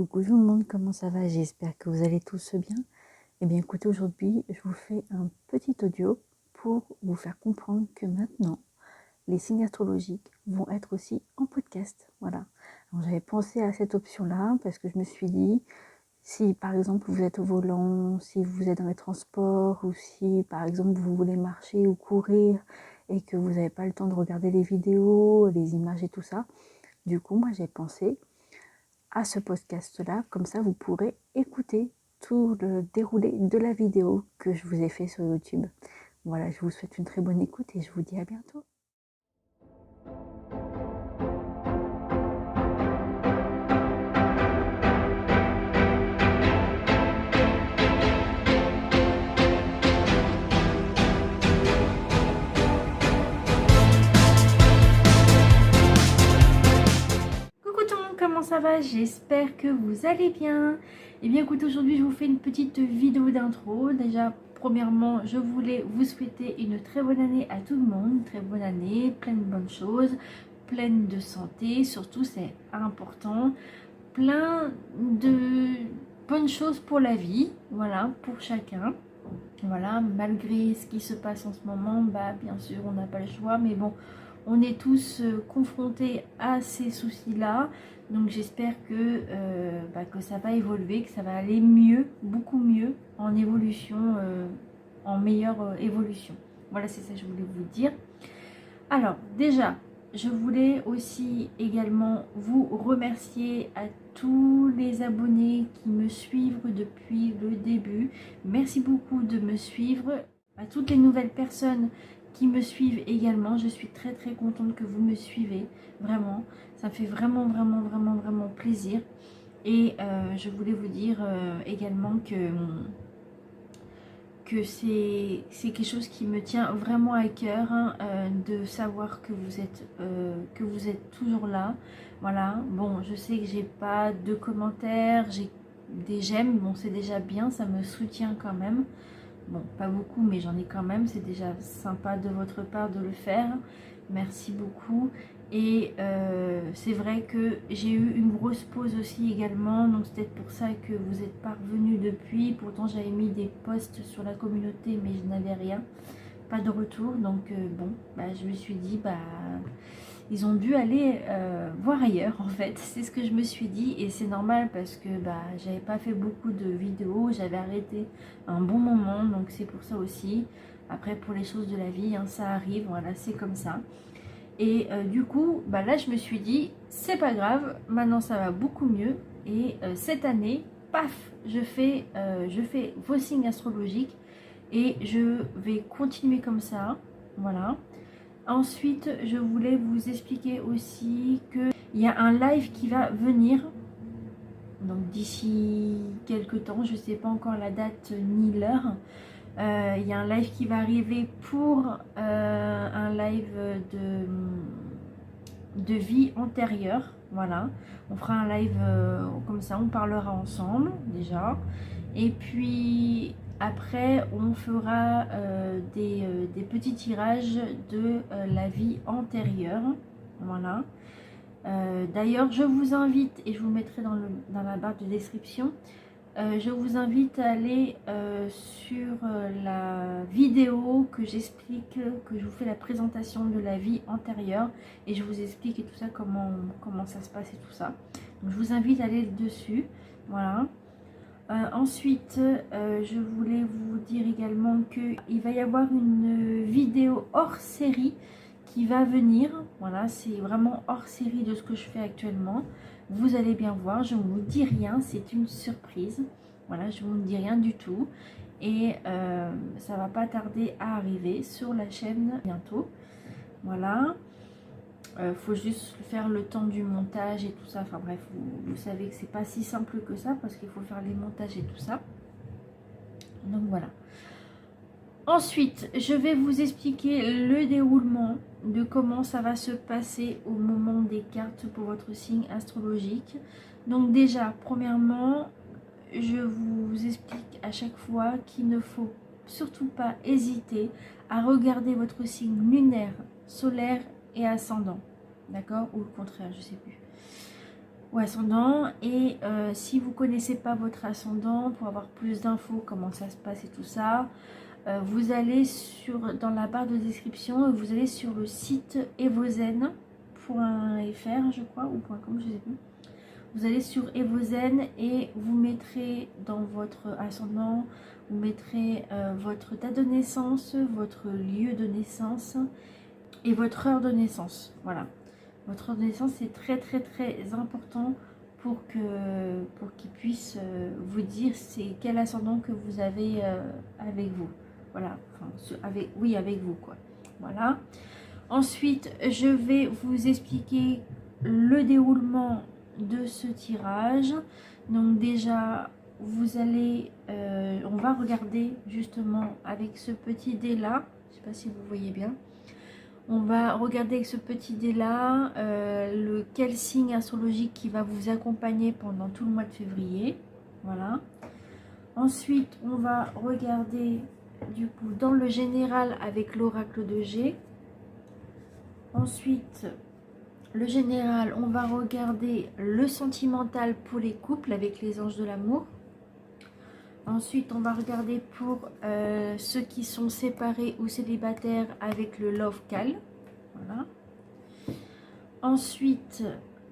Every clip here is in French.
Coucou tout le monde, comment ça va? J'espère que vous allez tous bien. Eh bien écoutez, aujourd'hui je vous fais un petit audio pour vous faire comprendre que maintenant les signes astrologiques vont être aussi en podcast. Voilà. J'avais pensé à cette option-là parce que je me suis dit, si par exemple vous êtes au volant, si vous êtes dans les transports ou si par exemple vous voulez marcher ou courir et que vous n'avez pas le temps de regarder les vidéos, les images et tout ça, du coup moi j'ai pensé à ce podcast-là, comme ça vous pourrez écouter tout le déroulé de la vidéo que je vous ai fait sur YouTube. Voilà, je vous souhaite une très bonne écoute et je vous dis à bientôt. Coucou tout le monde, comment ça va? J'espère que vous allez bien. Et bien écoute, aujourd'hui je vous fais une petite vidéo d'intro. Déjà, premièrement, je voulais vous souhaiter une très bonne année à tout le monde. Une très bonne année, plein de bonnes choses, pleine de santé, surtout c'est important. Plein de bonnes choses pour la vie, voilà, pour chacun. Voilà, malgré ce qui se passe en ce moment, bah bien sûr on n'a pas le choix, mais bon, on est tous confrontés à ces soucis-là, donc j'espère que ça va évoluer, que ça va aller mieux, beaucoup mieux, en évolution, en meilleure évolution. Voilà, c'est ça que je voulais vous dire. Alors, déjà, je voulais aussi également vous remercier à tous les abonnés qui me suivent depuis le début. Merci beaucoup de me suivre. À toutes les nouvelles personnes qui me suivent également, je suis très très contente que vous me suivez. Vraiment, ça me fait vraiment plaisir. Et je voulais vous dire également que c'est quelque chose qui me tient vraiment à cœur, hein, de savoir que vous êtes toujours là. Voilà, bon, je sais que j'ai pas de commentaires, j'ai des j'aime, bon c'est déjà bien, ça me soutient quand même. Bon, pas beaucoup, mais j'en ai quand même, c'est déjà sympa de votre part de le faire. Merci beaucoup. Et c'est vrai que j'ai eu une grosse pause aussi également, donc c'est peut-être pour ça que vous êtes parvenus depuis. Pourtant j'avais mis des posts sur la communauté, mais je n'avais rien, pas de retour. Donc bon, bah, je me suis dit, bah ils ont dû aller voir ailleurs en fait. C'est ce que je me suis dit, et c'est normal parce que bah j'avais pas fait beaucoup de vidéos, j'avais arrêté un bon moment, donc c'est pour ça aussi. Après, pour les choses de la vie, hein, ça arrive, voilà, c'est comme ça. Et du coup, bah là, je me suis dit, c'est pas grave, maintenant ça va beaucoup mieux. Et cette année, paf, je fais vos signes astrologiques et je vais continuer comme ça. Voilà. Ensuite, je voulais vous expliquer aussi qu'il y a un live qui va venir. Donc d'ici quelques temps, je ne sais pas encore la date ni l'heure. Il y a un live qui va arriver pour un live de vie antérieure. Voilà, on fera un live comme ça, on parlera ensemble déjà. Et puis après, on fera des petits tirages de la vie antérieure. Voilà. D'ailleurs, je vous invite, et je vous mettrai dans la barre de description, je vous invite à aller sur la vidéo que j'explique, que je vous fais la présentation de la vie antérieure et je vous explique et tout ça, comment ça se passe et tout ça. Donc je vous invite à aller dessus. Voilà. Ensuite, je voulais vous dire également qu'il va y avoir une vidéo hors série qui va venir. Voilà, c'est vraiment hors série de ce que je fais actuellement. Vous allez bien voir, je ne vous dis rien, c'est une surprise. Voilà, je ne vous dis rien du tout. Et ça va pas tarder à arriver sur la chaîne bientôt. Voilà. Faut juste faire le temps du montage et tout ça. Enfin bref, vous savez que c'est pas si simple que ça parce qu'il faut faire les montages et tout ça. Donc voilà. Ensuite, je vais vous expliquer le déroulement de comment ça va se passer au moment des cartes pour votre signe astrologique. Donc déjà, premièrement, je vous explique à chaque fois qu'il ne faut surtout pas hésiter à regarder votre signe lunaire, solaire et ascendant. D'accord? Ou le contraire, je sais plus. ou ascendant. Et si vous ne connaissez pas votre ascendant, pour avoir plus d'infos, comment ça se passe et tout ça, vous allez dans la barre de description, vous allez sur le site evozen.fr, je crois, ou .com, je sais plus. Vous allez sur Evozen et vous mettrez dans votre ascendant, vous mettrez votre date de naissance, votre lieu de naissance et votre heure de naissance. Voilà. Votre heure de naissance, c'est très très très important pour qu'il puisse vous dire c'est quel ascendant que vous avez avec vous. Voilà. Enfin, oui, avec vous, quoi. Voilà. Ensuite, je vais vous expliquer le déroulement de ce tirage. Donc déjà, vous allez, on va regarder justement avec ce petit dé là, je sais pas si vous voyez bien, on va regarder avec ce petit dé là quel signe astrologique qui va vous accompagner pendant tout le mois de février. Voilà. Ensuite, on va regarder du coup dans le général avec l'oracle de G. Ensuite, le général, on va regarder le sentimental pour les couples avec les anges de l'amour. Ensuite, on va regarder pour ceux qui sont séparés ou célibataires avec le Love Cal. Voilà. Ensuite,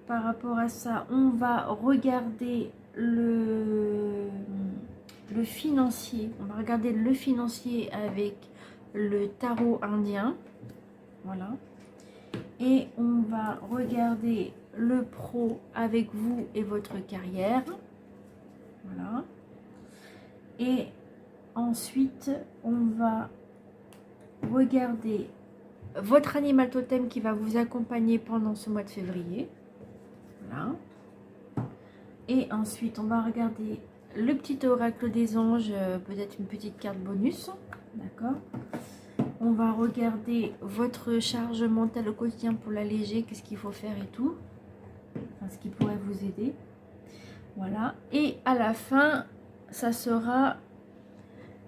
par rapport à ça, on va regarder le financier. On va regarder le financier avec le tarot indien. Voilà. Et on va regarder le pro avec vous et votre carrière. Voilà. Et ensuite, on va regarder votre animal totem qui va vous accompagner pendant ce mois de février. Voilà. Et ensuite, on va regarder le petit oracle des anges, peut-être une petite carte bonus. D'accord. On va regarder votre charge mentale au quotidien pour l'alléger, qu'est-ce qu'il faut faire et tout. Enfin, ce qui pourrait vous aider. Voilà. Et à la fin, ça sera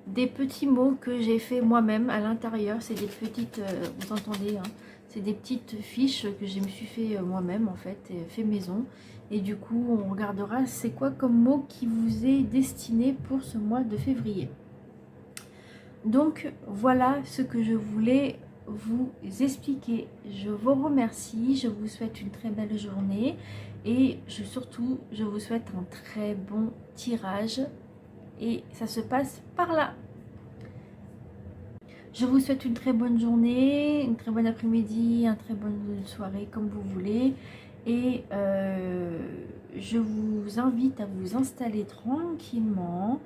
des petits mots que j'ai fait moi-même à l'intérieur. C'est des petites, vous entendez, hein, c'est des petites fiches que je me suis fait moi-même en fait, fait maison. Et du coup, on regardera c'est quoi comme mot qui vous est destiné pour ce mois de février. Donc voilà ce que je voulais vous expliquer. Je vous remercie, je vous souhaite une très belle journée et surtout je vous souhaite un très bon tirage et ça se passe par là. Je vous souhaite une très bonne journée, une très bonne après-midi, une très bonne soirée comme vous voulez et je vous invite à vous installer tranquillement,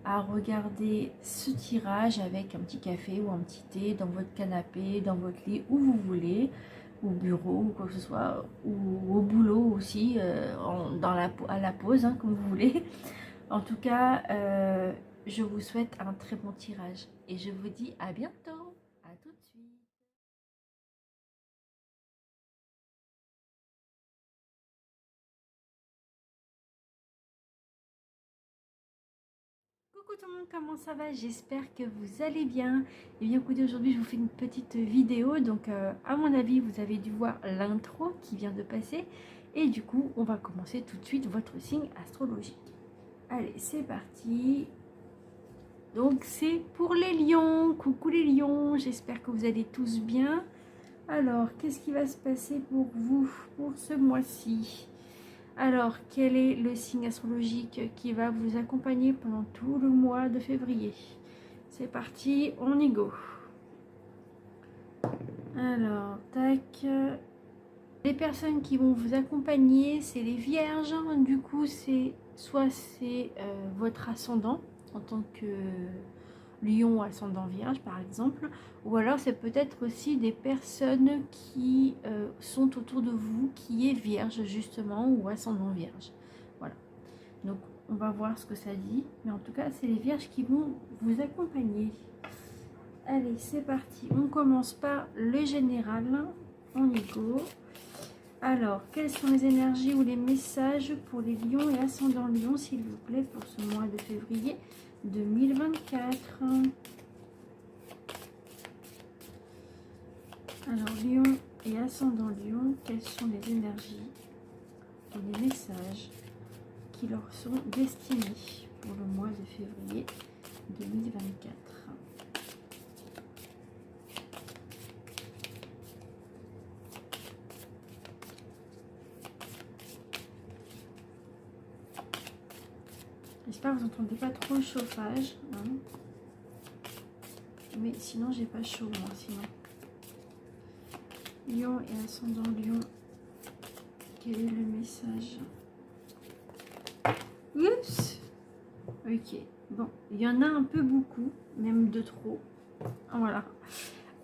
à regarder ce tirage avec un petit café ou un petit thé dans votre canapé, dans votre lit, où vous voulez, au bureau ou quoi que ce soit, ou au boulot aussi, à la pause, hein, comme vous voulez. En tout cas, je vous souhaite un très bon tirage et je vous dis à bientôt. À tout de suite. Coucou tout le monde, comment ça va? J'espère que vous allez bien. Et bien écoutez, aujourd'hui je vous fais une petite vidéo. Donc à mon avis, vous avez dû voir l'intro qui vient de passer. Et du coup, on va commencer tout de suite votre signe astrologique. Allez, c'est parti. Donc c'est pour les lions. Coucou les lions, j'espère que vous allez tous bien. Alors, qu'est-ce qui va se passer pour vous pour ce mois-ci? Alors, quel est le signe astrologique qui va vous accompagner pendant tout le mois de février? C'est parti, on y go. Alors, tac. Les personnes qui vont vous accompagner, c'est les vierges. Du coup, soit c'est votre ascendant en tant que lion ascendant vierge par exemple, ou alors c'est peut-être aussi des personnes qui sont autour de vous qui est vierge justement ou ascendant vierge. Voilà, donc on va voir ce que ça dit, mais en tout cas c'est les vierges qui vont vous accompagner. Allez, c'est parti, on commence par le général, on y go. Alors, quelles sont les énergies ou les messages pour les lions et ascendant lion s'il vous plaît pour ce mois de février 2024. Alors, lion et ascendant lion, quelles sont les énergies les messages qui leur sont destinés pour le mois de février 2024. J'espère que vous n'entendez pas trop le chauffage, hein. Mais sinon j'ai pas chaud moi sinon. Lion et ascendant Lion, quel est le message? Oups. Ok, bon, il y en a un peu beaucoup, même de trop. Voilà.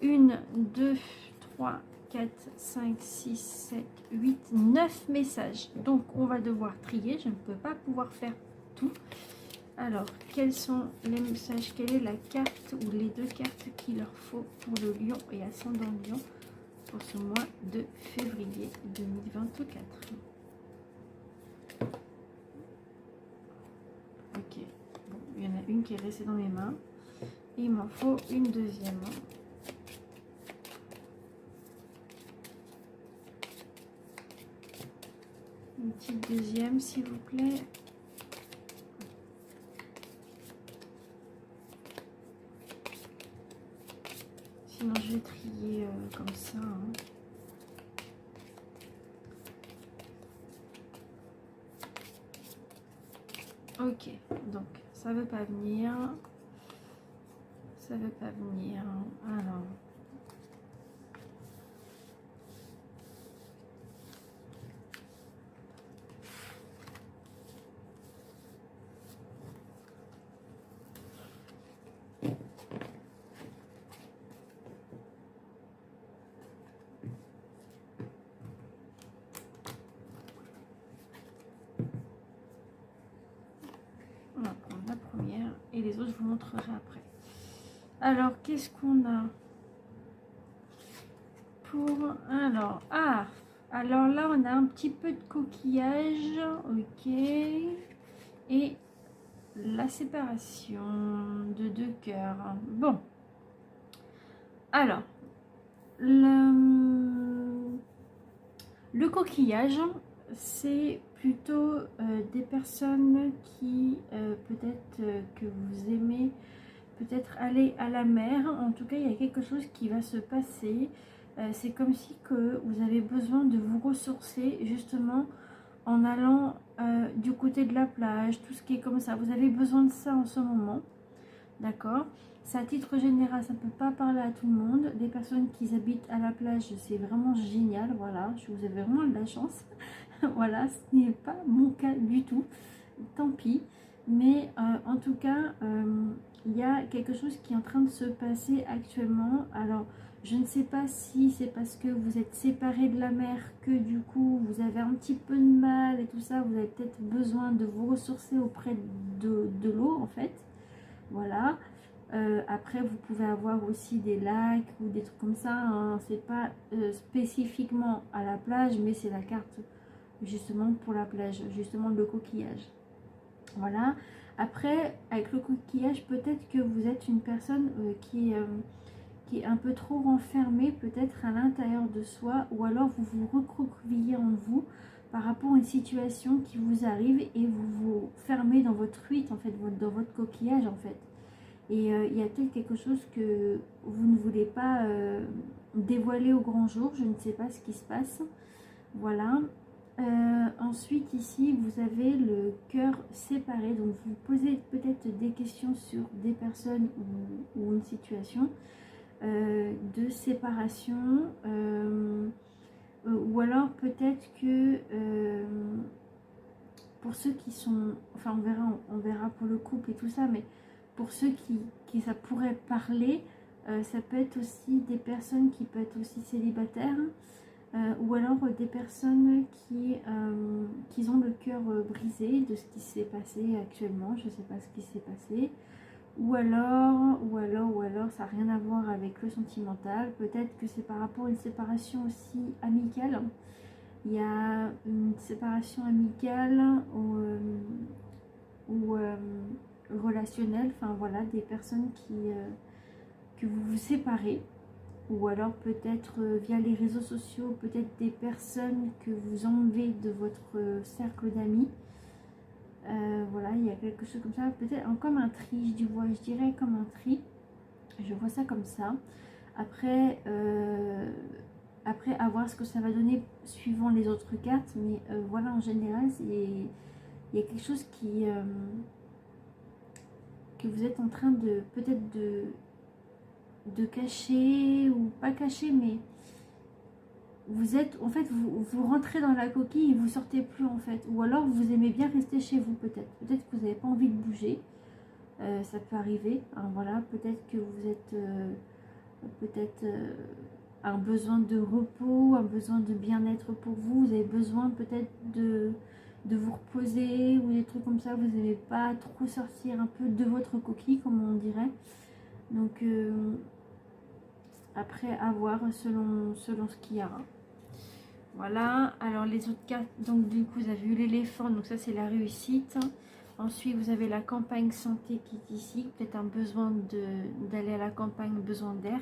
1, 2, 3, 4, 5, 6, 7, 8, 9 messages. Donc on va devoir trier, je ne peux pas pouvoir faire tout. Alors, quels sont les messages? Quelle est la carte ou les deux cartes qu'il leur faut pour le Lion et ascendant Lion pour ce mois de février 2024? Ok, bon, il y en a une qui est restée dans mes mains. Et il m'en faut une deuxième. Une petite deuxième, s'il vous plaît. Sinon, je vais trier comme ça. Hein. Ok, donc ça veut pas venir. Ça veut pas venir. Alors. On va prendre la première et les autres je vous montrerai après. Alors, qu'est-ce qu'on a pour... alors là, on a un petit peu de coquillage. Ok. Et la séparation de deux cœurs. Bon. Alors, le coquillage, c'est plutôt des personnes qui, peut-être que vous aimez peut-être aller à la mer. En tout cas, il y a quelque chose qui va se passer. C'est comme si que vous avez besoin de vous ressourcer justement en allant du côté de la plage, tout ce qui est comme ça. Vous avez besoin de ça en ce moment, d'accord? C'est à titre général, ça ne peut pas parler à tout le monde. Des personnes qui habitent à la plage, c'est vraiment génial, voilà. Vous avez vraiment de la chance. Voilà, ce n'est pas mon cas du tout. Tant pis. Mais en tout cas, il y a quelque chose qui est en train de se passer actuellement. Alors, je ne sais pas si c'est parce que vous êtes séparés de la mer que du coup, vous avez un petit peu de mal et tout ça. Vous avez peut-être besoin de vous ressourcer auprès de l'eau, en fait. Voilà. Après, vous pouvez avoir aussi des lacs ou des trucs comme ça. Hein. C'est pas spécifiquement à la plage, mais c'est la carte justement pour la plage, justement le coquillage. Voilà. Après, avec le coquillage, peut-être que vous êtes une personne qui est un peu trop renfermée, peut-être à l'intérieur de soi, ou alors vous vous recroquevillez en vous par rapport à une situation qui vous arrive et vous vous fermez dans votre huître, en fait, dans votre coquillage, en fait. Et il y a peut-être quelque chose que vous ne voulez pas dévoiler au grand jour, je ne sais pas ce qui se passe. Voilà. Ensuite ici vous avez le cœur séparé, donc vous posez peut-être des questions sur des personnes ou une situation de séparation, ou alors peut-être que pour ceux qui sont, enfin on verra pour le couple et tout ça, mais pour ceux qui ça pourrait parler, ça peut être aussi des personnes qui peuvent être aussi célibataires. Ou alors des personnes qui ont le cœur brisé de ce qui s'est passé actuellement, je ne sais pas ce qui s'est passé, ou alors ça n'a rien à voir avec le sentimental, peut-être que c'est par rapport à une séparation aussi amicale. Il y a une séparation amicale ou relationnelle, enfin voilà, des personnes que vous vous séparez. ou alors peut-être via les réseaux sociaux, peut-être des personnes que vous enlevez de votre cercle d'amis. Voilà, il y a quelque chose comme ça, peut-être comme un tri, je dirais comme un tri, je vois ça comme ça. Après, après à voir ce que ça va donner suivant les autres cartes, mais voilà, en général, il y a quelque chose que vous êtes en train de peut-être de cacher, ou pas cacher, mais vous êtes, en fait, vous rentrez dans la coquille et vous sortez plus, en fait. Ou alors vous aimez bien rester chez vous, peut-être. Peut-être que vous n'avez pas envie de bouger. Ça peut arriver, hein, voilà. Peut-être que vous êtes peut-être un besoin de repos, un besoin de bien-être pour vous. Vous avez besoin peut-être de vous reposer ou des trucs comme ça. Vous n'aimez pas trop sortir un peu de votre coquille, comme on dirait. Donc après, à voir selon ce qu'il y aura. Voilà, alors les autres cartes, donc du coup vous avez eu l'éléphant, donc ça c'est la réussite. Ensuite vous avez la campagne santé qui est ici, peut-être un besoin d'aller à la campagne, besoin d'air.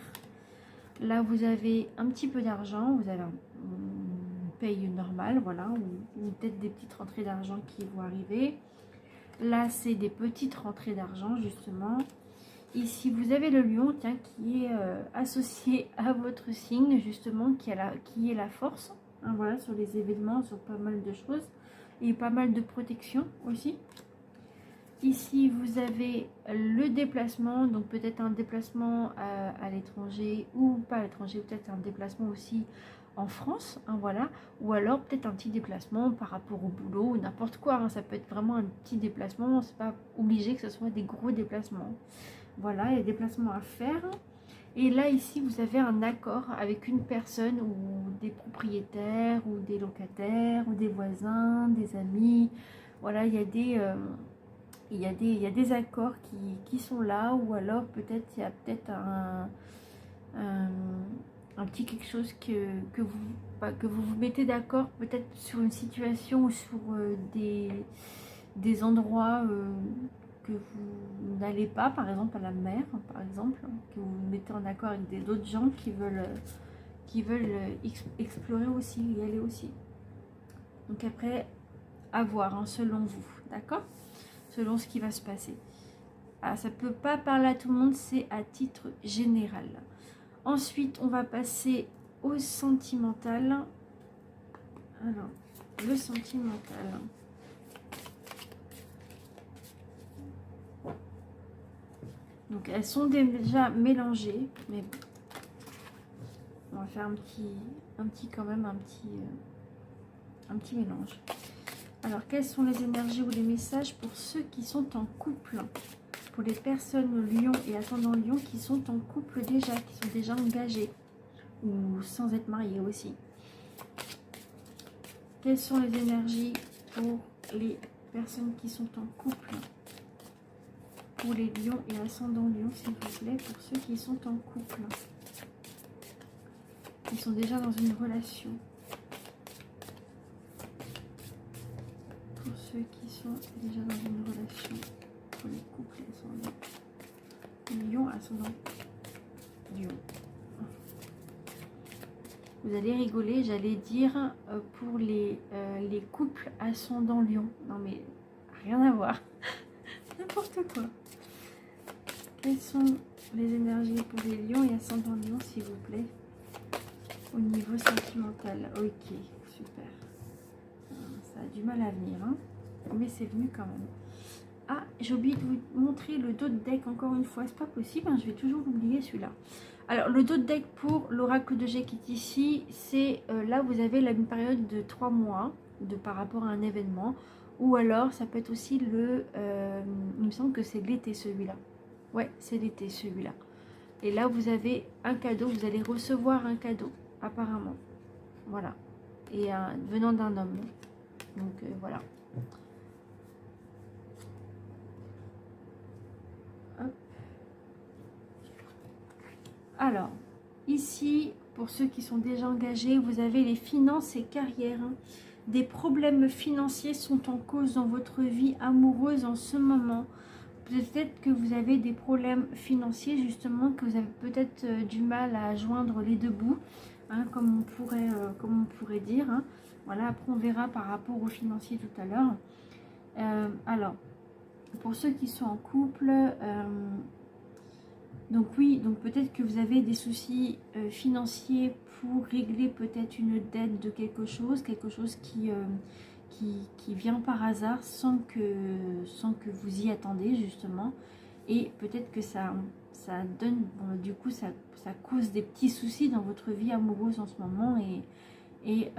Là vous avez un petit peu d'argent, vous avez une paye normale, voilà, ou peut-être des petites rentrées d'argent qui vont arriver. Là c'est des petites rentrées d'argent justement. Ici vous avez le lion, tiens, qui est associé à votre signe justement, qui est la force. Hein, voilà, sur les événements, sur pas mal de choses et pas mal de protection aussi. Ici vous avez le déplacement, donc peut-être un déplacement à l'étranger ou pas à l'étranger, peut-être un déplacement aussi en France, hein, voilà, ou alors peut-être un petit déplacement par rapport au boulot ou n'importe quoi, hein, ça peut être vraiment un petit déplacement, c'est pas obligé que ce soit des gros déplacements. Voilà, il y a des déplacements à faire. Et là, ici, vous avez un accord avec une personne ou des propriétaires ou des locataires ou des voisins, des amis. Voilà, il y a des accords qui sont là, ou alors peut-être il y a peut-être un petit quelque chose que vous mettez d'accord, peut-être sur une situation ou sur des endroits que vous n'allez pas, par exemple à la mer, par exemple, que vous mettez en accord avec d'autres gens qui veulent explorer aussi, y aller aussi. Donc après, à voir, hein, selon vous, d'accord? Selon ce qui va se passer. Ah, ça peut pas parler à tout le monde, c'est à titre général. Ensuite, on va passer au sentimental. Alors, le sentimental. Donc elles sont déjà mélangées, mais bon. On va faire un petit quand même, un petit mélange. Alors quelles sont les énergies ou les messages pour ceux qui sont en couple? Pour les personnes lion et ascendant lion qui sont en couple déjà, qui sont déjà engagés ou sans être mariés aussi. Quelles sont les énergies pour les personnes qui sont en couple? Pour les lions et ascendants lions, s'il vous plaît, pour ceux qui sont en couple, qui sont déjà dans une relation. Pour ceux qui sont déjà dans une relation, pour les couples ascendants lion, ascendant lion. Vous allez rigoler, j'allais dire pour les couples ascendant lion. Non mais rien à voir, n'importe quoi. Quelles sont les énergies pour les lions et ascendant lion, s'il vous plaît, au niveau sentimental? Ok, super. Ça a du mal à venir, hein, mais c'est venu quand même. Ah, j'ai oublié de vous montrer le dos de deck encore une fois. C'est pas possible, hein, je vais toujours l'oublier celui-là. Alors, le dos de deck pour l'oracle de G qui est ici, c'est là vous avez une période de 3 mois par rapport à un événement. Ou alors, ça peut être aussi il me semble que c'est l'été celui-là. Ouais, c'est l'été celui-là. Et là, vous avez un cadeau, vous allez recevoir un cadeau, apparemment. Voilà. Et venant d'un homme. Donc, voilà. Hop. Alors, ici, pour ceux qui sont déjà engagés, vous avez les finances et carrière. Hein. Des problèmes financiers sont en cause dans votre vie amoureuse en ce moment. peut-être que vous avez des problèmes financiers justement, que vous avez peut-être du mal à joindre les deux bouts, hein, comme on pourrait dire, hein. Voilà, après on verra par rapport aux financiers tout à l'heure. Alors, pour ceux qui sont en couple, donc oui, donc peut-être que vous avez des soucis financiers pour régler peut-être une dette de quelque chose qui vient par hasard sans que vous y attendez justement. Et peut-être que ça donne, bon, du coup ça cause des petits soucis dans votre vie amoureuse en ce moment. Et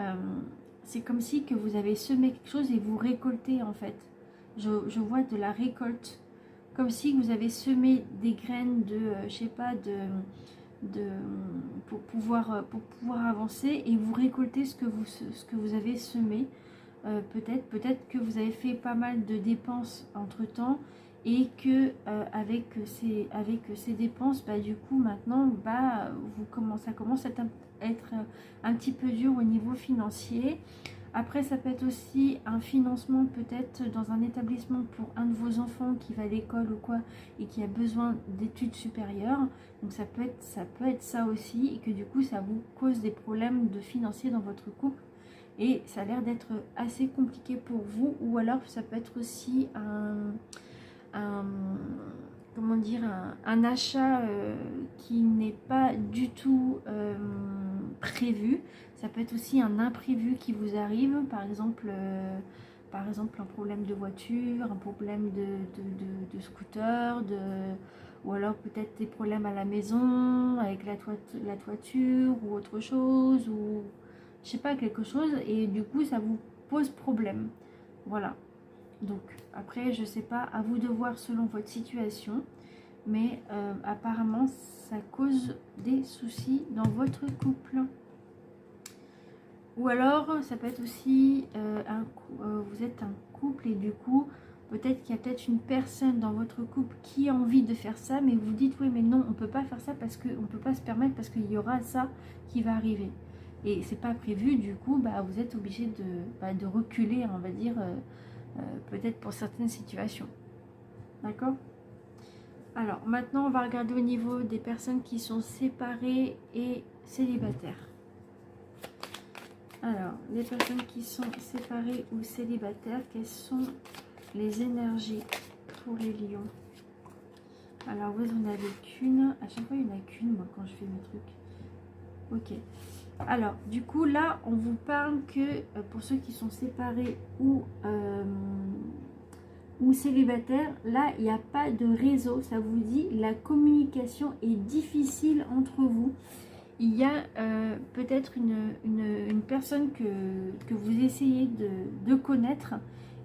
c'est comme si que vous avez semé quelque chose et vous récoltez en fait. Je vois de la récolte. Comme si vous avez semé des graines de, je sais pas, pour pouvoir avancer, et vous récoltez ce que vous avez semé. Peut-être que vous avez fait pas mal de dépenses entre temps, et que avec ces dépenses, bah, du coup maintenant bah, ça commence à être un petit peu dur au niveau financier. Après, ça peut être aussi un financement peut-être dans un établissement pour un de vos enfants qui va à l'école ou quoi, et qui a besoin d'études supérieures. Donc ça peut être ça aussi, et que du coup ça vous cause des problèmes de financiers dans votre couple. Et ça a l'air d'être assez compliqué pour vous. Ou alors ça peut être aussi comment dire, un achat qui n'est pas du tout prévu. Ça peut être aussi un imprévu qui vous arrive, par exemple un problème de voiture, un problème de scooter, ou alors peut-être des problèmes à la maison avec la toiture ou autre chose, ou je sais pas, quelque chose, et du coup ça vous pose problème. Voilà. Donc après, je sais pas, à vous de voir selon votre situation, mais apparemment ça cause des soucis dans votre couple. Ou alors ça peut être aussi vous êtes un couple, et du coup peut-être qu'il y a peut-être une personne dans votre couple qui a envie de faire ça, mais vous dites oui mais non, on peut pas faire ça parce qu'on peut pas se permettre, parce qu'il y aura ça qui va arriver et c'est pas prévu. Du coup bah, vous êtes obligé de reculer, on va dire, peut-être pour certaines situations. D'accord? Alors maintenant on va regarder au niveau des personnes qui sont séparées et célibataires. Alors, les personnes qui sont séparées ou célibataires, quelles sont les énergies pour les lions? Alors, vous en avez qu'une. À chaque fois, il n'y en a qu'une, moi, quand je fais mes trucs. Ok. Alors, du coup, là, on vous parle que pour ceux qui sont séparés ou célibataires, là, il n'y a pas de réseau. Ça vous dit, la communication est difficile entre vous. Il y a peut-être une personne que vous essayez de connaître,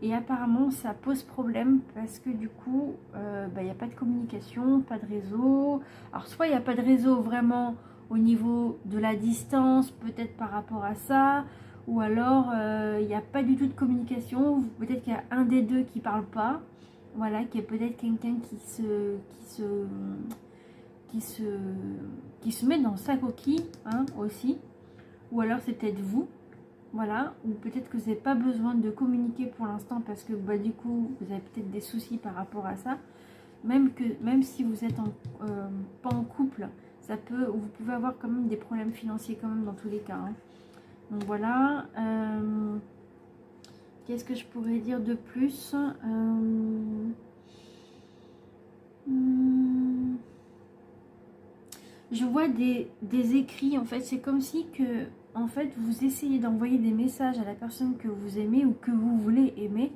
et apparemment ça pose problème parce que du coup il n'y a pas de communication, pas de réseau. Alors soit il n'y a pas de réseau vraiment au niveau de la distance, peut-être par rapport à ça, ou alors il n'y a pas du tout de communication, peut-être qu'il y a un des deux qui ne parle pas, voilà, qu'il y a peut-être quelqu'un qui se met dans sa coquille, hein, aussi, ou alors c'est peut-être vous, voilà, ou peut-être que vous n'avez pas besoin de communiquer pour l'instant parce que bah, du coup vous avez peut-être des soucis par rapport à ça, même si vous êtes pas en couple, vous pouvez avoir quand même des problèmes financiers quand même dans tous les cas, hein. Donc voilà. Qu'est-ce que je pourrais dire de plus? Je vois des écrits, en fait, c'est comme si que, en fait, vous essayez d'envoyer des messages à la personne que vous aimez ou que vous voulez aimer,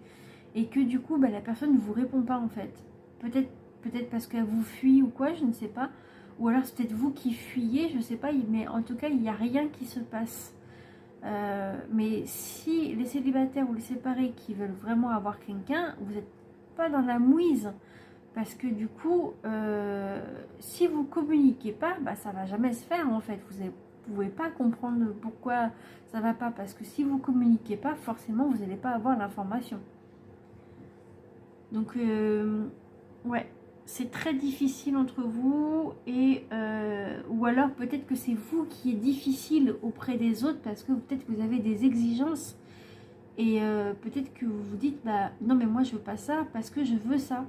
et que du coup, bah, la personne ne vous répond pas, en fait. Peut-être parce qu'elle vous fuit ou quoi, je ne sais pas. Ou alors c'est peut-être vous qui fuyez, je ne sais pas, mais en tout cas, il n'y a rien qui se passe. Mais si les célibataires ou les séparés qui veulent vraiment avoir quelqu'un, vous n'êtes pas dans la mouise. Parce que du coup, si vous ne communiquez pas, bah, ça ne va jamais se faire en fait. Vous ne pouvez pas comprendre pourquoi ça ne va pas. Parce que si vous ne communiquez pas, forcément, vous n'allez pas avoir l'information. Donc, ouais, c'est très difficile entre vous. Ou alors peut-être que c'est vous qui êtes difficile auprès des autres parce que peut-être que vous avez des exigences. Et peut-être que vous vous dites, bah non mais moi je veux pas ça parce que je veux ça.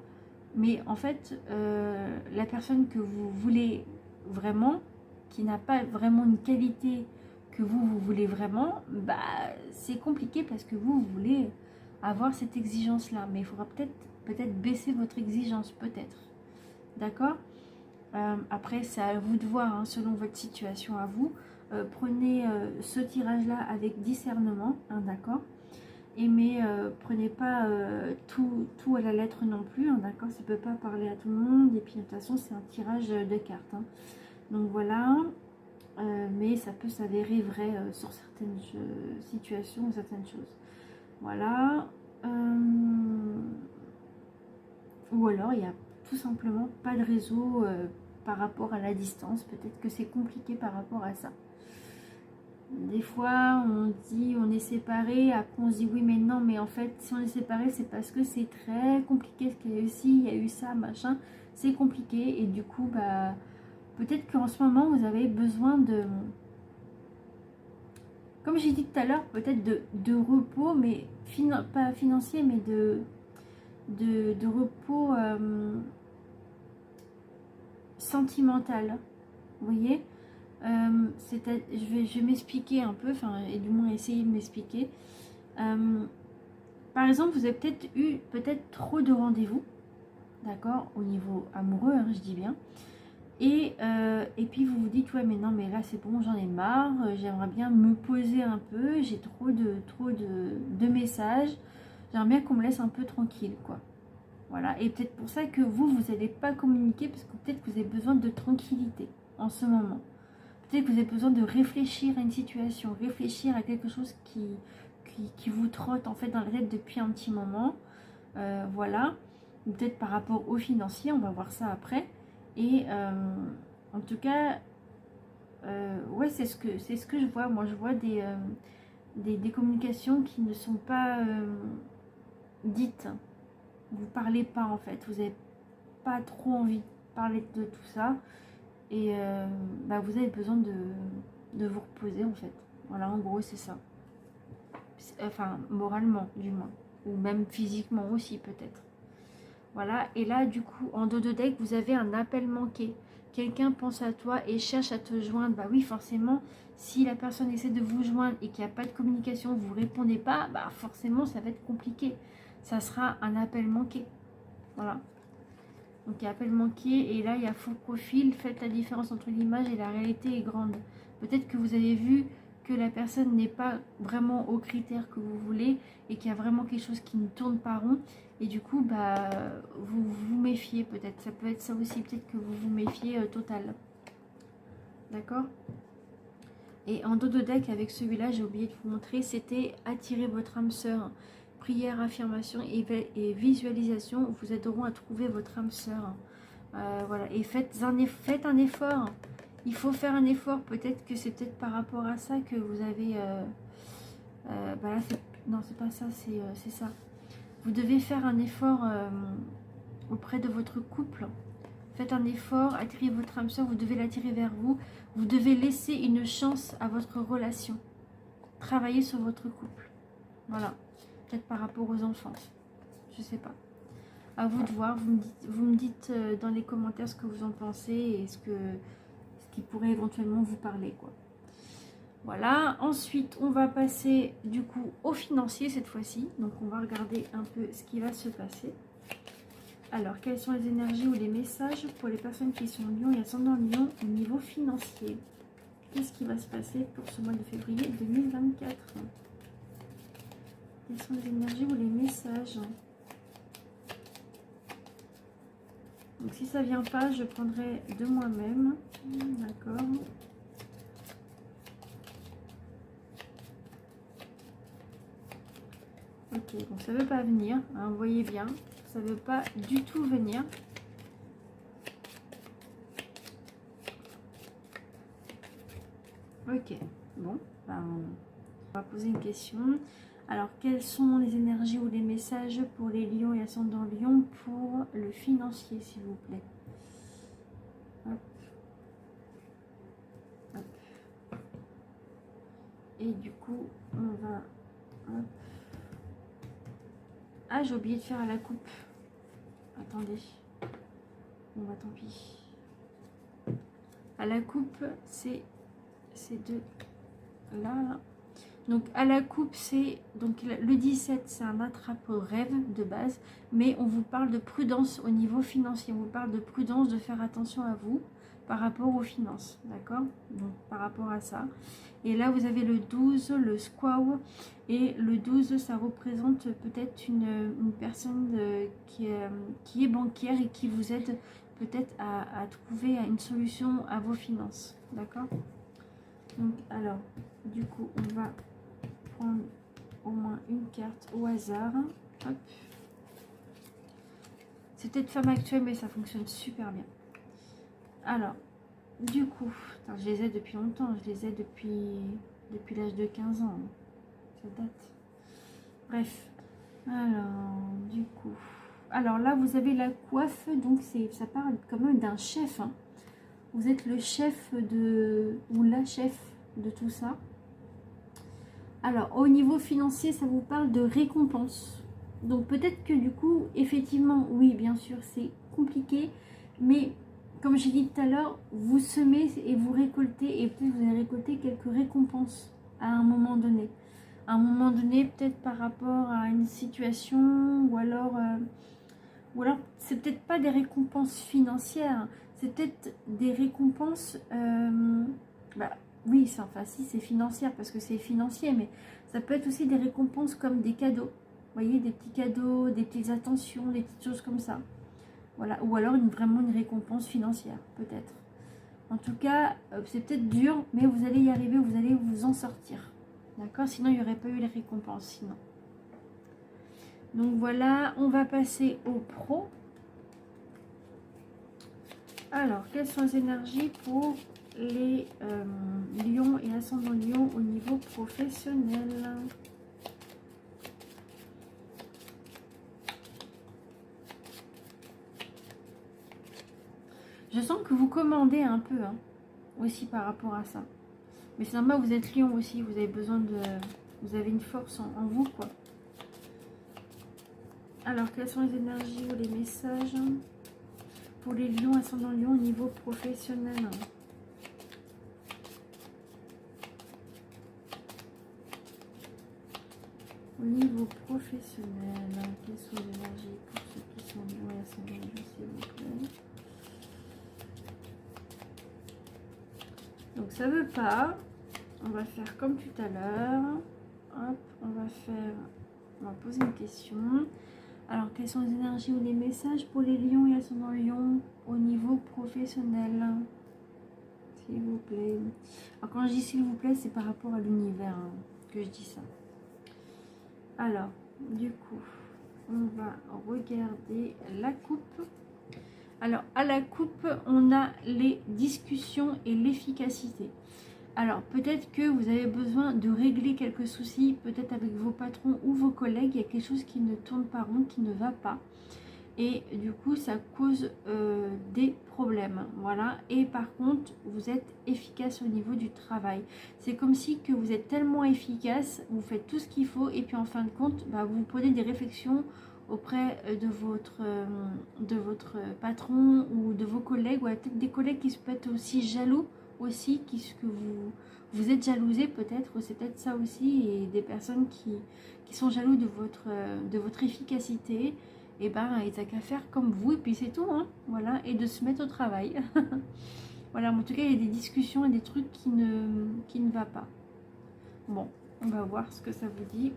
Mais en fait, la personne que vous voulez vraiment, qui n'a pas vraiment une qualité que vous voulez vraiment, bah c'est compliqué parce que vous voulez avoir cette exigence-là. Mais il faudra peut-être baisser votre exigence, peut-être. D'accord? Après, c'est à vous de voir, hein, selon votre situation à vous. Prenez ce tirage-là avec discernement, hein, d'accord? Mais prenez pas tout à la lettre non plus, hein, d'accord? Ça peut pas parler à tout le monde. Et puis, de toute façon, c'est un tirage de cartes. Hein. Donc, voilà. Mais ça peut s'avérer vrai sur certaines situations ou certaines choses. Voilà. Ou alors, il n'y a tout simplement pas de réseau par rapport à la distance. Peut-être que c'est compliqué par rapport à ça. Des fois, on dit on est séparés, après on se dit oui, mais non, mais en fait, si on est séparés, c'est parce que c'est très compliqué ce qu'il y a eu ci, il y a eu ça, machin. C'est compliqué et du coup, bah, peut-être qu'en ce moment, vous avez besoin de, comme j'ai dit tout à l'heure, peut-être de repos, mais pas financier, mais de repos sentimental. Vous voyez, je vais m'expliquer un peu, enfin, et du moins essayer de m'expliquer. Par exemple, vous avez peut-être eu trop de rendez-vous, d'accord, au niveau amoureux, hein, je dis bien. Et puis vous vous dites, ouais, mais non, mais là c'est bon, j'en ai marre, j'aimerais bien me poser un peu, j'ai trop de messages, j'aimerais bien qu'on me laisse un peu tranquille, quoi. Voilà, et peut-être pour ça que vous n'allez pas communiquer, parce que peut-être que vous avez besoin de tranquillité en ce moment. Peut-être que vous avez besoin de réfléchir à une situation, réfléchir à quelque chose qui vous trotte en fait dans la tête depuis un petit moment. Voilà, ou peut-être par rapport au financier, on va voir ça après. Et en tout cas, ouais, c'est ce que je vois. Moi, je vois des communications qui ne sont pas dites. Vous parlez pas en fait. Vous n'avez pas trop envie de parler de tout ça. Et bah, vous avez besoin de vous reposer en fait. Voilà, en gros, c'est ça. Enfin, moralement, du moins. Ou même physiquement aussi, peut-être. Voilà, et là, du coup, en dos de deck, vous avez un appel manqué. Quelqu'un pense à toi et cherche à te joindre. Bah oui, forcément, si la personne essaie de vous joindre et qu'il n'y a pas de communication, vous ne répondez pas, bah forcément, ça va être compliqué. Ça sera un appel manqué. Voilà. Donc, il y a appel manqué et là, il y a faux profil. Faites la différence entre l'image et la réalité est grande. Peut-être que vous avez vu que la personne n'est pas vraiment aux critères que vous voulez et qu'il y a vraiment quelque chose qui ne tourne pas rond. Et du coup, bah, vous vous méfiez peut-être. Ça peut être ça aussi, peut-être que vous vous méfiez total. D'accord? Et en dos de deck, avec celui-là, j'ai oublié de vous montrer, c'était attirer votre âme sœur. Prière, affirmation et visualisation vous aideront à trouver votre âme sœur. Voilà. Et faites un effort. Il faut faire un effort. Peut-être que c'est peut-être par rapport à ça que vous avez... bah là, non, c'est pas ça, c'est ça. Vous devez faire un effort auprès de votre couple. Faites un effort, attirez votre âme sœur, vous devez l'attirer vers vous. Vous devez laisser une chance à votre relation. Travaillez sur votre couple. Voilà. Peut-être par rapport aux enfants. Je sais pas. À vous de voir. Vous me dites dans les commentaires ce que vous en pensez et ce qui pourrait éventuellement vous parler, quoi. Voilà. Ensuite, on va passer du coup au financier cette fois-ci. Donc, on va regarder un peu ce qui va se passer. Alors, quelles sont les énergies ou les messages pour les personnes qui sont Lion et ascendant Lion au niveau financier? Qu'est-ce qui va se passer pour ce mois de février 2024? Quelles sont les énergies ou les messages? Donc, si ça ne vient pas, je prendrai de moi-même. D'accord. Ok, donc ça ne veut pas venir. Hein, vous voyez bien, ça ne veut pas du tout venir. Ok, bon, ben, on va poser une question. Alors, quelles sont les énergies ou les messages pour les lions et ascendants lion pour le financier, s'il vous plaît? Hop. Hop. Et du coup, on va... Hop. Ah, j'ai oublié de faire à la coupe. attendez. Bon bah tant pis. À la coupe, c'est ces deux là. Donc à la coupe, c'est donc le 17, c'est un attrape-rêve de base, mais on vous parle de prudence au niveau financier. On vous parle de prudence, de faire attention à vous par rapport aux finances, d'accord? Donc par rapport à ça. Et là, vous avez le 12, le squaw, et le 12, ça représente peut-être une personne qui est banquière et qui vous aide peut-être à trouver une solution à vos finances, d'accord? Donc alors, du coup, on va prendre au moins une carte au hasard. Hop. C'est peut-être femme actuelle, mais ça fonctionne super bien. Alors, du coup, je les ai depuis longtemps, je les ai depuis l'âge de 15 ans. Ça date. Bref. Alors, du coup. Alors là, vous avez la coiffe, donc ça parle quand même d'un chef. Hein. Vous êtes le chef ou la chef de tout ça. Alors, au niveau financier, ça vous parle de récompense. Donc, peut-être que du coup, effectivement, oui, bien sûr, c'est compliqué. Mais, comme j'ai dit tout à l'heure, vous semez et vous récoltez. Et peut-être vous allez récolter quelques récompenses à un moment donné. À un moment donné, peut-être par rapport à une situation. Ou alors c'est peut-être pas des récompenses financières. C'est peut-être des récompenses... oui, enfin si c'est financière parce que c'est financier, mais ça peut être aussi des récompenses comme des cadeaux. Vous voyez, des petits cadeaux, des petites attentions, des petites choses comme ça. Voilà, ou alors vraiment une récompense financière, peut-être. En tout cas, c'est peut-être dur, mais vous allez y arriver, vous allez vous en sortir. D'accord? Sinon, il n'y aurait pas eu les récompenses, sinon. Donc voilà, on va passer au pro. Alors, quelles sont les énergies pour les lions et ascendants lions au niveau professionnel? Je sens que vous commandez un peu hein, aussi par rapport à ça. Mais c'est normal, vous êtes lion aussi, vous avez besoin de... Vous avez une force en vous, quoi. Alors, quelles sont les énergies ou les messages pour les lions, ascendants lions au niveau professionnel? Au niveau professionnel, quelles sont les énergies pour ceux qui sont lions et ascendants lions, s'il vous plaît? Donc ça veut pas. On va faire comme tout à l'heure. Hop, on va poser une question. Alors, quelles sont les énergies ou les messages pour les lions et ascendants lions au niveau professionnel? S'il vous plaît. Alors, quand je dis s'il vous plaît, c'est par rapport à l'univers hein, que je dis ça. Alors, du coup, on va regarder la coupe. Alors, à la coupe, on a les discussions et l'efficacité. Alors, peut-être que vous avez besoin de régler quelques soucis, peut-être avec vos patrons ou vos collègues. Il y a quelque chose qui ne tourne pas rond, qui ne va pas. Et du coup, ça cause des problèmes. Voilà. Et par contre, vous êtes efficace au niveau du travail. C'est comme si que vous êtes tellement efficace, vous faites tout ce qu'il faut. Et puis en fin de compte, vous prenez des réflexions auprès de votre patron ou de vos collègues. Ou peut-être des collègues qui se peuvent être aussi jaloux aussi, que vous êtes jalousé peut-être. Ou c'est peut-être ça aussi. Et des personnes qui sont jaloux de votre efficacité. Et ben ils n'ont qu'à faire comme vous et puis c'est tout hein, voilà, et de se mettre au travail. Voilà, en tout cas il y a des discussions et des trucs qui ne va pas. Bon, on va voir ce que ça vous dit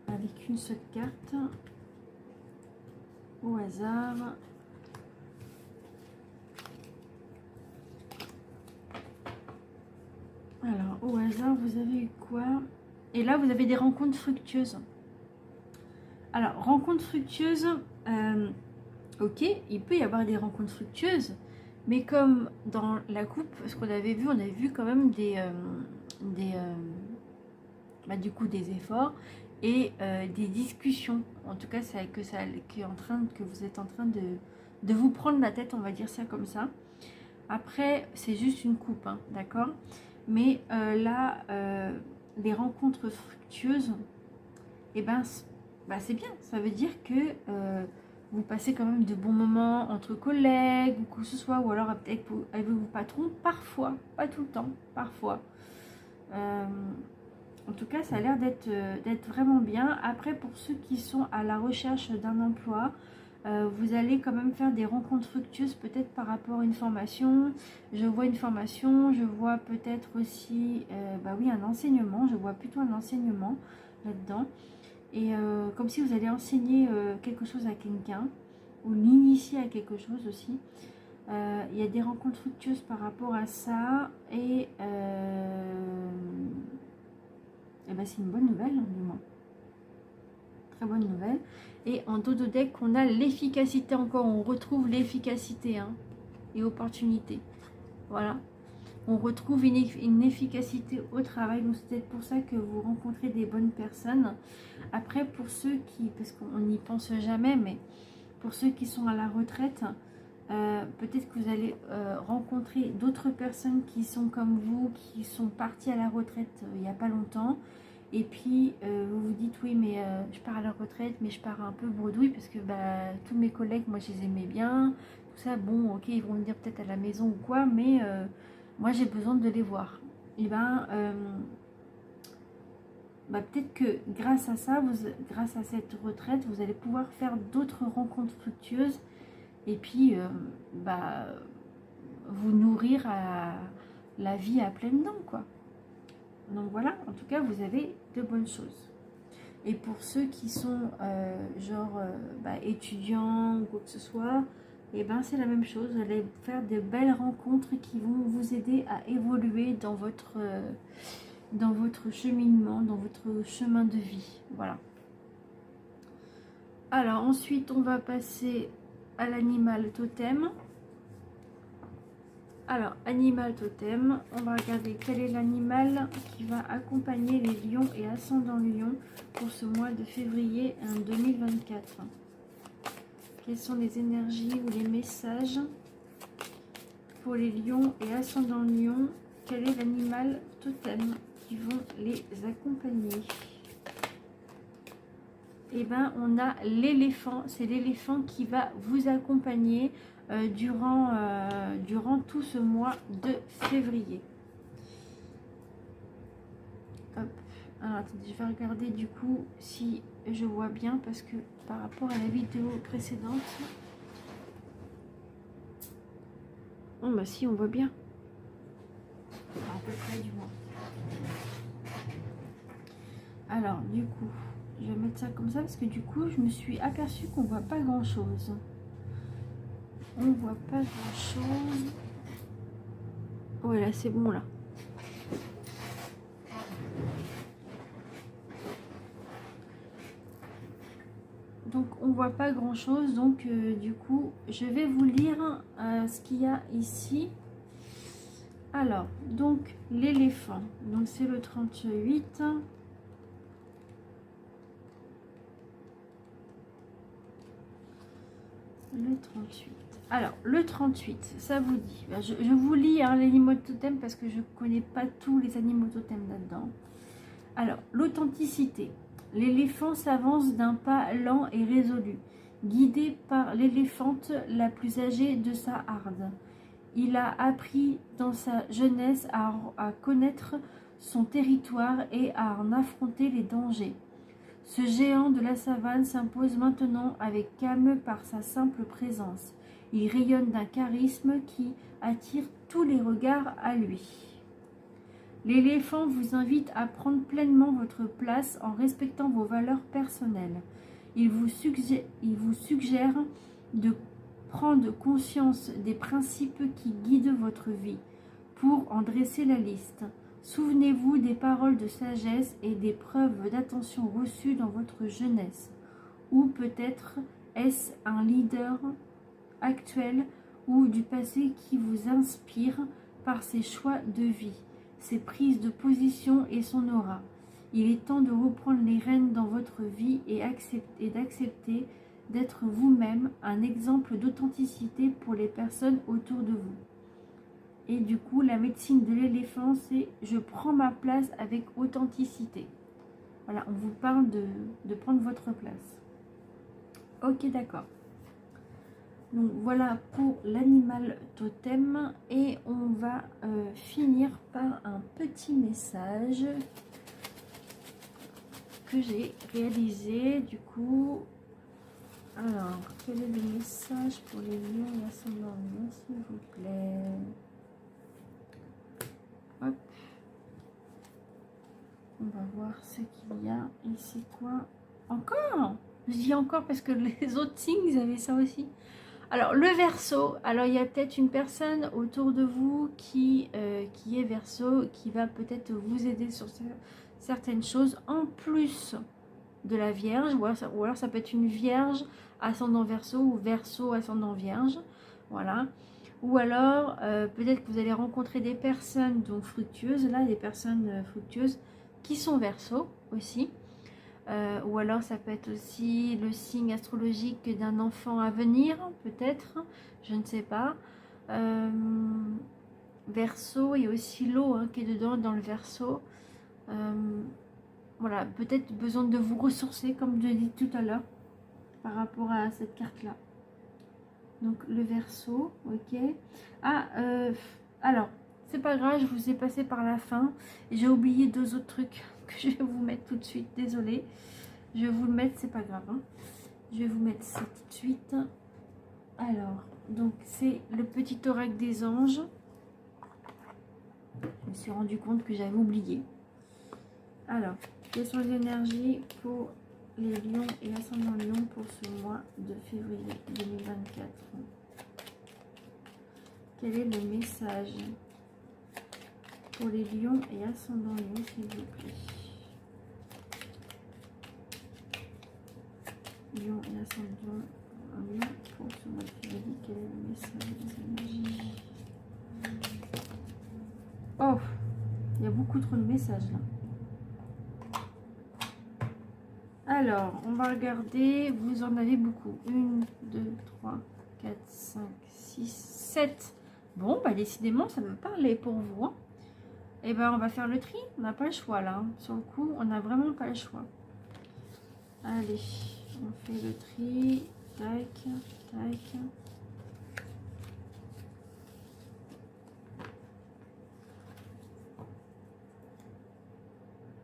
avec une seule carte au hasard. Alors au hasard vous avez eu quoi? Et là vous avez des rencontres fructueuses. Alors, rencontres fructueuses, ok, il peut y avoir des rencontres fructueuses, mais comme dans la coupe, ce qu'on avait vu, on avait vu quand même du coup des efforts et des discussions. En tout cas, c'est que vous êtes en train de vous prendre la tête, on va dire ça comme ça. Après, c'est juste une coupe, hein, d'accord? Mais là, les rencontres fructueuses, et ben c'est bien, ça veut dire que vous passez quand même de bons moments entre collègues ou quoi que ce soit, ou alors avec vos patrons, parfois, pas tout le temps, parfois. En tout cas, ça a l'air d'être vraiment bien. Après, pour ceux qui sont à la recherche d'un emploi, vous allez quand même faire des rencontres fructueuses, peut-être par rapport à une formation. Je vois une formation, je vois peut-être aussi, bah oui, un enseignement. Je vois plutôt un enseignement là-dedans. Et comme si vous allez enseigner quelque chose à quelqu'un ou l'initier à quelque chose aussi. Il y a des rencontres fructueuses par rapport à ça. Et ben c'est une bonne nouvelle, hein, du moins. Très bonne nouvelle. Et en dos de deck, on a l'efficacité encore. On retrouve l'efficacité hein, et opportunité. Voilà. On retrouve une efficacité au travail. Donc c'est peut-être pour ça que vous rencontrez des bonnes personnes. Après, pour ceux qui, parce qu'on n'y pense jamais, mais pour ceux qui sont à la retraite, peut-être que vous allez rencontrer d'autres personnes qui sont comme vous, qui sont partis à la retraite il n'y a pas longtemps. Et puis vous vous dites oui mais je pars à la retraite mais je pars un peu bredouille parce que bah, tous mes collègues moi je les aimais bien, tout ça, bon ok ils vont venir peut-être à la maison ou quoi mais moi j'ai besoin de les voir. Et ben bah, peut-être que grâce à ça, grâce à cette retraite, vous allez pouvoir faire d'autres rencontres fructueuses et puis bah, vous nourrir à la vie à pleines dents quoi. Donc voilà, en tout cas, vous avez de bonnes choses. Et pour ceux qui sont bah, étudiants ou quoi que ce soit, et ben c'est la même chose. Vous allez faire de belles rencontres qui vont vous aider à évoluer dans votre cheminement, dans votre chemin de vie. Voilà. Alors ensuite, on va passer à l'animal totem. Alors, animal totem, on va regarder quel est l'animal qui va accompagner les lions et ascendant lion pour ce mois de février 2024. Quelles sont les énergies ou les messages pour les lions et ascendant lion? Quel est l'animal totem qui vont les accompagner? Eh bien, on a l'éléphant. C'est l'éléphant qui va vous accompagner durant tout ce mois de février. Hop. Alors, attendez, je vais regarder du coup si je vois bien parce que par rapport à la vidéo précédente... Oh bah si, on voit bien. À peu près du moins. Alors, du coup, je vais mettre ça comme ça parce que du coup, je me suis aperçue qu'on voit pas grand-chose. On voit pas grand-chose. Ouais, là, c'est bon, là. Donc, on voit pas grand-chose. Donc, du coup, je vais vous lire ce qu'il y a ici. Alors, donc, l'éléphant. Donc, c'est le 38. Le 38. Alors, le 38, ça vous dit. Je vous lis hein, les animaux totems parce que je ne connais pas tous les animaux totems là-dedans. Alors, l'authenticité. L'éléphant s'avance d'un pas lent et résolu, guidé par l'éléphante la plus âgée de sa harde. Il a appris dans sa jeunesse à connaître son territoire et à en affronter les dangers. Ce géant de la savane s'impose maintenant avec calme par sa simple présence. Il rayonne d'un charisme qui attire tous les regards à lui. L'éléphant vous invite à prendre pleinement votre place en respectant vos valeurs personnelles. Il vous suggère de prendre conscience des principes qui guident votre vie pour en dresser la liste. Souvenez-vous des paroles de sagesse et des preuves d'attention reçues dans votre jeunesse. Ou peut-être est-ce un leader actuel ou du passé qui vous inspire par ses choix de vie, ses prises de position et son aura. Il est temps de reprendre les rênes dans votre vie et d'accepter d'être vous-même un exemple d'authenticité pour les personnes autour de vous. Et du coup, la médecine de l'éléphant, c'est « je prends ma place avec authenticité ». Voilà, on vous parle de prendre votre place. Ok, d'accord. Donc voilà pour l'animal totem et on va finir par un petit message que j'ai réalisé du coup. Alors, quel est le message pour les lions et ascendants lions, s'il vous plaît? Hop. On va voir ce qu'il y a. Et c'est quoi? Encore? Je dis encore parce que les autres signes, ils avaient ça aussi. Alors, le Verseau. Alors, il y a peut-être une personne autour de vous qui est Verseau, qui va peut-être vous aider sur certaines choses, en plus de la Vierge. Ou alors, ça peut être une Vierge ascendant Verseau ou Verseau ascendant Vierge. Voilà. Ou alors, peut-être que vous allez rencontrer des personnes donc fructueuses, là, des personnes fructueuses qui sont Verseau aussi. Ou alors ça peut être aussi le signe astrologique d'un enfant à venir, peut-être, je ne sais pas. Verseau, il y a aussi l'eau hein, qui est dedans dans le Verseau. Voilà, peut-être besoin de vous ressourcer, comme je l'ai dit tout à l'heure, par rapport à cette carte-là. Donc le Verseau, ok. Ah, alors, c'est pas grave, je vous ai passé par la fin. J'ai oublié 2 autres trucs que je vais vous mettre tout de suite, désolée. Je vais vous le mettre, c'est pas grave. Hein. Je vais vous mettre ça tout de suite. Alors, donc c'est le petit oracle des anges. Je me suis rendu compte que j'avais oublié. Alors, quelles sont les énergies pour les lions et ascendant lion pour ce mois de février 2024? Quel est le message pour les lions et ascendant lion, s'il vous plaît? Lion et ascendant lion pour ce mois de février. Quel est le message des énergies? Oh, il y a beaucoup trop de messages là. Alors, on va regarder. Vous en avez beaucoup. 1, 2, 3, 4, 5, 6, 7. Bon, bah décidément, ça veut parler pour vous. Hein. Et ben, on va faire le tri. On n'a pas le choix là. Hein. Sur le coup, on n'a vraiment pas le choix. Allez, on fait le tri. Tac, tac.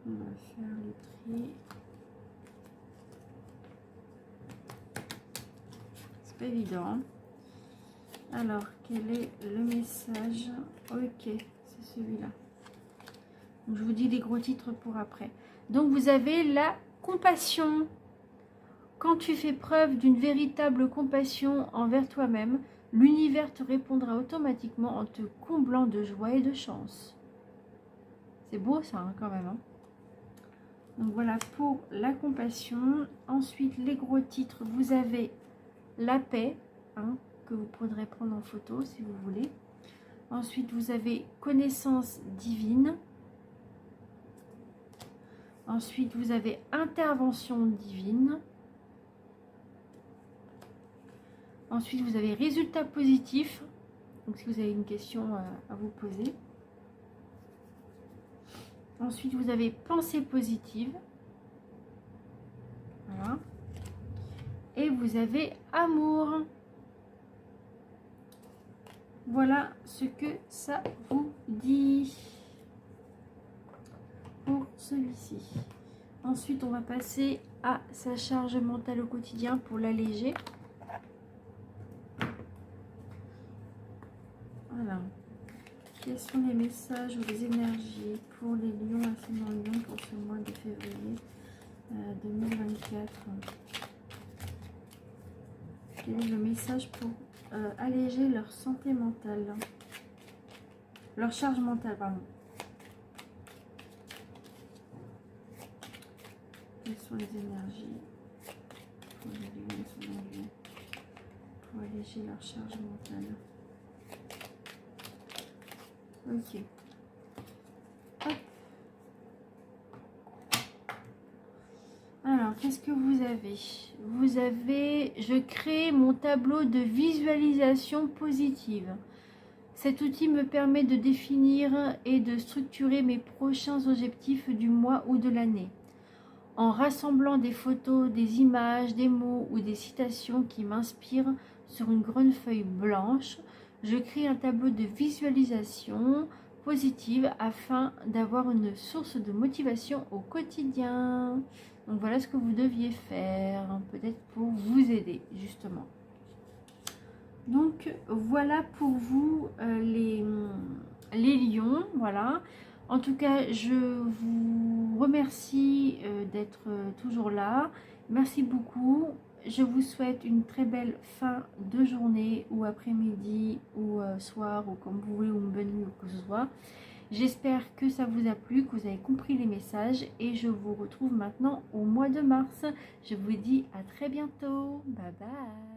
On va faire le tri. C'est pas évident. Hein. Alors, quel est le message? Ok, c'est celui-là. Je vous dis les gros titres pour après. Donc, vous avez la compassion. Quand tu fais preuve d'une véritable compassion envers toi-même, l'univers te répondra automatiquement en te comblant de joie et de chance. C'est beau ça, hein, quand même. Hein. Donc, voilà pour la compassion. Ensuite, les gros titres, vous avez la paix, hein, que vous pourrez prendre en photo si vous voulez. Ensuite, vous avez connaissance divine. Ensuite, vous avez intervention divine. Ensuite, vous avez résultat positif. Donc, si vous avez une question à vous poser. Ensuite, vous avez pensée positive. Voilà. Et vous avez amour. Voilà ce que ça vous dit pour celui-ci. Ensuite, on va passer à sa charge mentale au quotidien pour l'alléger. Voilà. Quels sont les messages ou les énergies pour les lions ascendant lion pour ce mois de février 2024? Quel est le message pour alléger leur santé mentale? Leur charge mentale, pardon. Quelles sont les énergies pour les lions ascendant lion pour alléger leur charge mentale? Ok. Hop. Alors, qu'est-ce que vous avez? Vous avez, je crée mon tableau de visualisation positive. Cet outil me permet de définir et de structurer mes prochains objectifs du mois ou de l'année. en rassemblant des photos, des images, des mots ou des citations qui m'inspirent sur une grande feuille blanche. Je crée un tableau de visualisation positive afin d'avoir une source de motivation au quotidien. Donc voilà ce que vous deviez faire, peut-être pour vous aider justement. Donc voilà pour vous les lions, voilà. En tout cas, je vous remercie d'être toujours là. Merci beaucoup. Je vous souhaite une très belle fin de journée ou après-midi ou soir ou comme vous voulez ou une bonne nuit ou que ce soit. J'espère que ça vous a plu, que vous avez compris les messages et je vous retrouve maintenant au mois de mars. Je vous dis à très bientôt. Bye bye.